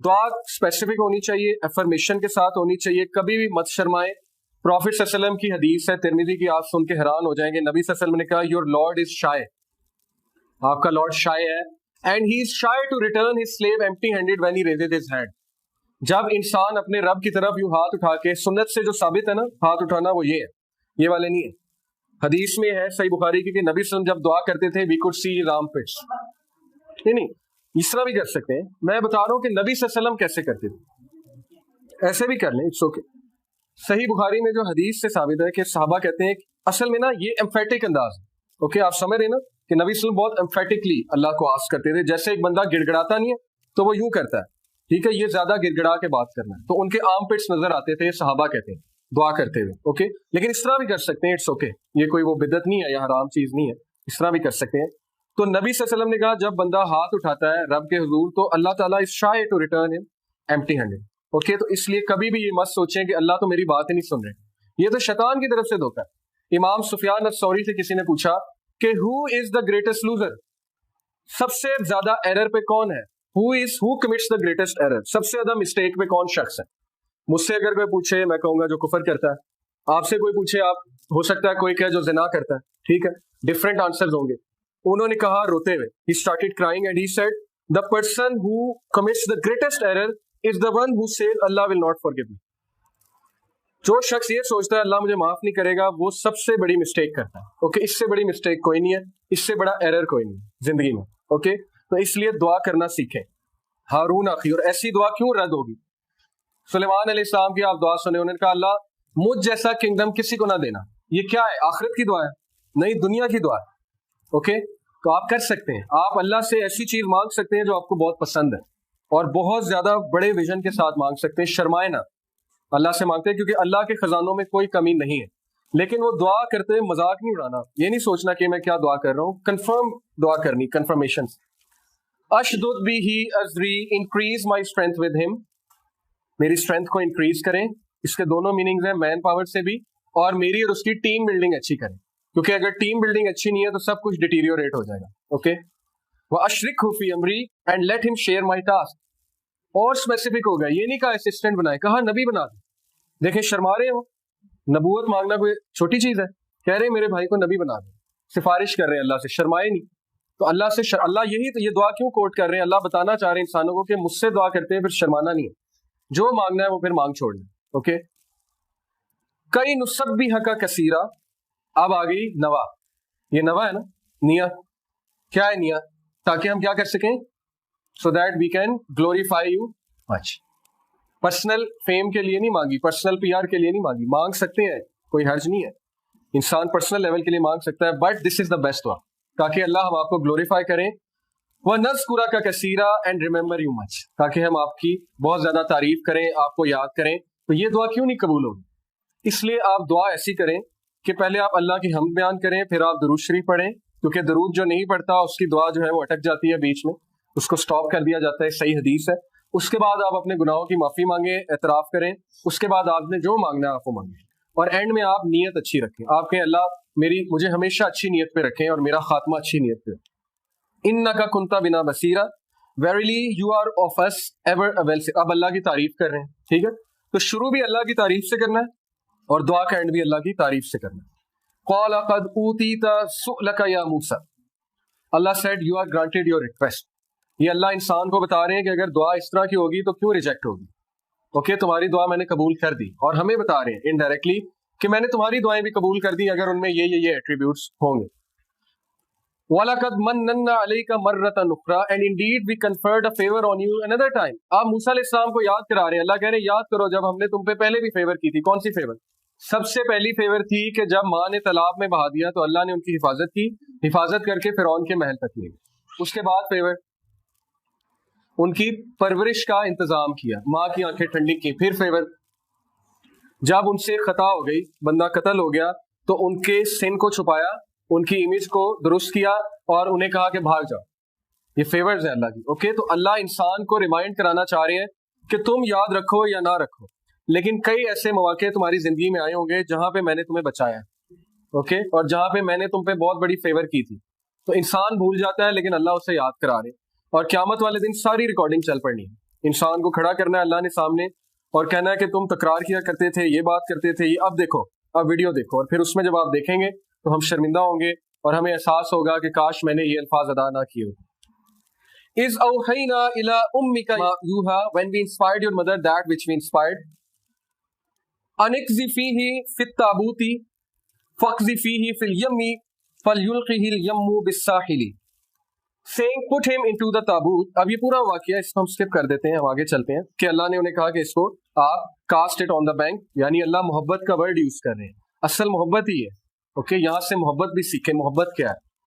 दुआ स्पेसिफिक होनी चाहिए, अफर्मेशन के साथ होनी चाहिए, कभी भी मत शर्माएं। प्रॉफिट सल्लल्लाहु अलैहि वसल्लम की हदीस है तिरमिजी की, आप सुन के हैरान हो जाएंगे। नबी सल्लल्लाहु अलैहि वसल्लम ने कहा योर लॉर्ड इज शाय, आपका लॉर्ड शाय है, and he is shy to return his slave empty handed when he raises his hand. जब इंसान अपने रब की तरफ यूं हाथ उठा के, सुन्नत से जो साबित है ना हाथ उठाना, वो ये है, ये वाले नहीं है। हदीस में है सही बुखारी की कि नबी सल्लल्लाहु अलैहि वसल्लम जब दुआ करते थे वी कुड सी राम पिट्स। नहीं, इस तरह भी कर सकते हैं। मैं बता रहा हूं कि नबी सल्लल्लाहु अलैहि वसल्लम कैसे करते थे, ऐसे भी कर लें, इट्स ओके। सही बुखारी में जो हदीस से साबित है कि सहाबा कहते हैं असल में ना ये एम्फेटिक अंदाज है, ओके, आप समझ रहे हैं ना कि नबी सल्लल्लाहु अलैहि वसल्लम बहुत एम्फेटिकली अल्लाह को आस्क करते थे। जैसे एक बंदा गिड़गिड़ाता नहीं है तो वो यूं करता है, ठीक है, ये ज्यादा गिड़गिड़ा के बात करना है, तो उनके आर्म पिट्स नजर आते थे, सहाबा कहते हैं दुआ करते हुए, ओके। लेकिन इस तरह भी कर सकते हैं, इट्स ओके, ये कोई वो बिदत नहीं है या हराम चीज नहीं है, इस तरह भी कर सकते हैं। तो नबी सल्लल्लाहु अलैहि वसल्लम ने कहा जब बंदा हाथ उठाता है रब के हुजूर तो अल्लाह ताला is shy to return him empty handed, okay. तो इसलिए कभी भी ये मत सोचें कि अल्लाह तो मेरी बात ही नहीं सुन रहे, ये तो शैतान की तरफ से धोखा है। इमाम सुफियान अस-सौरी से किसी ने पूछा कि who is the greatest loser, सबसे ज्यादा एरर पे कौन है, who commits the greatest error, सबसे ज्यादा मिस्टेक पे कौन शख्स है। मुझसे अगर कोई पूछे मैं कहूंगा जो कुफर करता है, आपसे कोई पूछे आप हो सकता है कोई कहे जो जिना करता है, ठीक है, डिफरेंट आंसर्स होंगे। उन्होंने कहा रोते हुए, he started crying and he said the person who commits the greatest error is the one who says Allah will not forgive me. जो शख्स ये सोचता है अल्लाह मुझे माफ नहीं करेगा, वो सबसे बड़ी मिस्टेक करता है, ओके। इससे बड़ी मिस्टेक कोई नहीं है, इससे बड़ा एरर कोई नहीं है जिंदगी में, ओके। तो इसलिए दुआ करना सीखें। हारून आखी, और ऐसी दुआ क्यों रद्द होगी। सुलेमान अलैहिस्सलाम की आप दुआ सुने, उन्होंने कहा अल्लाह मुझ जैसा किंगडम किसी को ना देना। ये क्या है, आखिरत की दुआ है, नहीं दुनिया की दुआ है, ओके। तो आप कर सकते हैं, आप अल्लाह से ऐसी चीज मांग सकते हैं जो आपको बहुत पसंद है और बहुत ज्यादा बड़े विजन के साथ मांग सकते हैं। शर्माए ना, अल्लाह से मांगते हैं क्योंकि अल्लाह के खजानों में कोई कमी नहीं है। लेकिन वो दुआ करते हुए मजाक नहीं उड़ाना, ये नहीं सोचना कि मैं क्या दुआ कर रहा हूँ, कंफर्म दुआ करनी, कंफर्मेशन। अशदुद बिही अज़री, increase my strength with him, मेरी स्ट्रेंथ को इंक्रीज करें। इसके दोनों मीनिंग्स हैं, मैन पावर से भी, और मेरी और उसकी टीम बिल्डिंग अच्छी करें, क्योंकि अगर टीम बिल्डिंग अच्छी नहीं है तो सब कुछ डिटीरियोरेट हो जाएगा, ओके। वह अशरिकहु फी अमरी and let him share my task, और स्पेसिफिक हो गया, ये नहीं कहा असिस्टेंट बनाए, कहा नबी बना दे। देखें शर्मा रहे हो, नबूवत मांगना कोई छोटी चीज है, कह रहे मेरे भाई को नबी बना दे, सिफारिश कर रहे हैं अल्लाह से, शर्माए नहीं। तो अल्लाह से अल्लाह यही तो ये दुआ क्यों कोट कर रहे हैं, अल्लाह बताना चाह रहे हैं इंसानों को कि मुझसे दुआ करते हैं फिर शर्माना नहीं है, जो मांगना है वो फिर मांग छोड़ना, ओके। कई नुसब भी हका कसीरा, अब आ गई नवा, ये नवा है ना, निया, क्या है निया, ताकि हम क्या कर सकें, so that we can glorify you much. Personal fame के लिए नहीं मांगी, पर्सनल पीआर के लिए नहीं मांगी, मांग सकते हैं, कोई हर्ज नहीं है, इंसान पर्सनल लेवल के लिए मांग सकता है, but this is the best one, ताकि अल्लाह हम आपको ग्लोरीफाई करें। वह नज़्कुरा का कसीरा एंड रिमेंबर यू मच, ताकि हम आपकी बहुत ज्यादा तारीफ करें, आपको याद करें। तो ये दुआ क्यों नहीं कबूल होगी, इसलिए आप दुआ ऐसी करें कि पहले आप अल्लाह की हम्द बयान करें, फिर आप दरूद शरीफ पढ़ें, क्योंकि दरूद जो नहीं पढ़ता उसकी दुआ जो है वो अटक जाती है बीच में, उसको स्टॉप कर दिया जाता है, सही हदीस है। उसके बाद आप अपने गुनाहों की माफी मांगे, एतराफ करें, उसके बाद आपने जो मांगना है आपको मांगे, और एंड में आप नीयत अच्छी रखें, आप कहें अल्लाह मुझे हमेशा अच्छी नीयत पे रखें और मेरा खात्मा अच्छी नीयत पे। इन्नका कुंता बिना बसीरा, verily you are of us ever a well. अब अल्लाह की तारीफ कर रहे हैं, ठीक है। तो शुरू भी अल्लाह की तारीफ से करना है और दुआ का एंड भी अल्लाह की तारीफ से करना है। क़ाल क़द ऊतीता सुअलका या मूसा, Allah said you are granted your request. ये अल्लाह इंसान को बता रहे हैं कि अगर दुआ इस तरह की होगी तो क्यों रिजेक्ट होगी, ओके। तुम्हारी दुआ मैंने कबूल कर दी, और हमें बता रहे हैं इनडायरेक्टली कि मैंने तुम्हारी दुआएं भी कबूल कर दी अगर उनमें ये एट्रीब्यूट्स होंगे। वलक़द मन्नना अलैका मर्रतन उख़रा and indeed we conferred a favour on you another time. आप मूसा अलैहिस्सलाम को याद करा रहे हैं, अल्लाह कह रहे हैं याद करो जब हमने तुम पे पहले भी फेवर की थी। कौन सी फेवर? सबसे पहली फेवर थी कि जब माँ ने तालाब में बहा दिया तो अल्लाह ने उनकी हिफाजत की, हिफाजत करके फिरौन के महल तक ले गए। उसके बाद फेवर उनकी परवरिश का इंतजाम किया, माँ की आंखें ठंडी की। फिर फेवर जब उनसे खता हो गई, बंदा कत्ल हो गया, तो उनके सिन को छुपाया, उनकी इमेज को दुरुस्त किया और उन्हें कहा कि भाग जाओ। ये फेवर्स है अल्लाह की, ओके। तो अल्लाह इंसान को रिमाइंड कराना चाह रहे हैं कि तुम याद रखो या ना रखो, लेकिन कई ऐसे मौके तुम्हारी जिंदगी में आए होंगे जहां पे मैंने तुम्हें बचाया, ओके, और जहां पे मैंने तुम पे बहुत बड़ी फेवर की थी। तो इंसान भूल जाता है, लेकिन अल्लाह उसे याद करा रहे, और क़यामत वाले दिन सारी रिकॉर्डिंग चल पड़नी है। इंसान को खड़ा करना है अल्लाह ने सामने और कहना है कि तुम तकरार किया करते थे, ये बात करते थे, ये अब देखो, अब वीडियो देखो, और फिर उसमें जब आप देखेंगे तो हम शर्मिंदा होंगे और हमें एहसास होगा कि काश मैंने ये अल्फाज अदा ना किए होते। इज़ औहैना इला उम्मिका मा यूहा, when we inspired your mother that which we inspired, अनिक्ज़ि फीही फित ताबूती फ़क़्ज़ि फीही फिल यम्मी फ़लयुल्क़िहिल यम्मु बिस्साहिली, saying put him into the ताबूत। अब ये पूरा वाकया इसको हम स्किप कर देते हैं, हम आगे चलते हैं कि अल्लाह ने उन्हें कहा कि इसको आप cast it on the bank, यानी अल्लाह मोहब्बत का वर्ड यूज कर रहे हैं, असल मोहब्बत ही है। ओके, यहाँ से मोहब्बत भी सीखे, मोहब्बत क्या है?